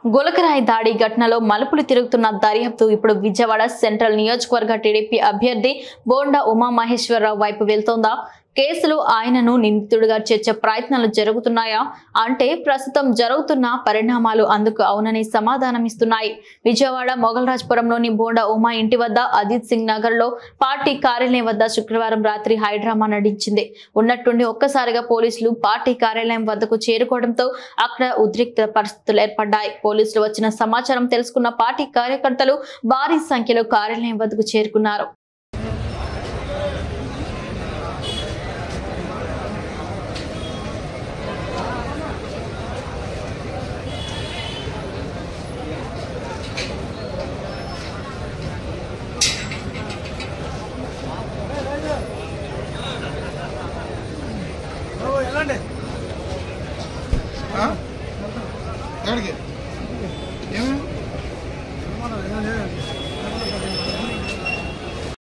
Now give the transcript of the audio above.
గులకరాయి దాడి ఘటనలో మలుపులు తిరుగుతున్న దర్యాప్తు ఇప్పుడు విజయవాడ సెంట్రల్ నియోజకవర్గ టీడీపీ అభ్యర్థి బోండా ఉమామహేశ్వరరావు వైపు వెళ్తోందా? కేసులు ఆయనను నిందితుడిగా చేర్చే ప్రయత్నాలు జరుగుతున్నాయా అంటే ప్రస్తుతం జరుగుతున్న పరిణామాలు అందుకు అవునని సమాధానమిస్తున్నాయి. విజయవాడ మొగల్రాజ్పురంలోని బోండా ఉమా ఇంటి వద్ద అజిత్ సింగ్ నగర్ లో పార్టీ కార్యాలయం వద్ద శుక్రవారం రాత్రి హైడ్రామా నడిచింది. ఉన్నట్టుండి ఒక్కసారిగా పోలీసులు పార్టీ కార్యాలయం వద్దకు చేరుకోవడంతో అక్కడ ఉద్రిక్త పరిస్థితులు ఏర్పడ్డాయి. పోలీసులు వచ్చిన సమాచారం తెలుసుకున్న పార్టీ కార్యకర్తలు భారీ సంఖ్యలో కార్యాలయం వద్దకు చేరుకున్నారు. ఎక్కడికి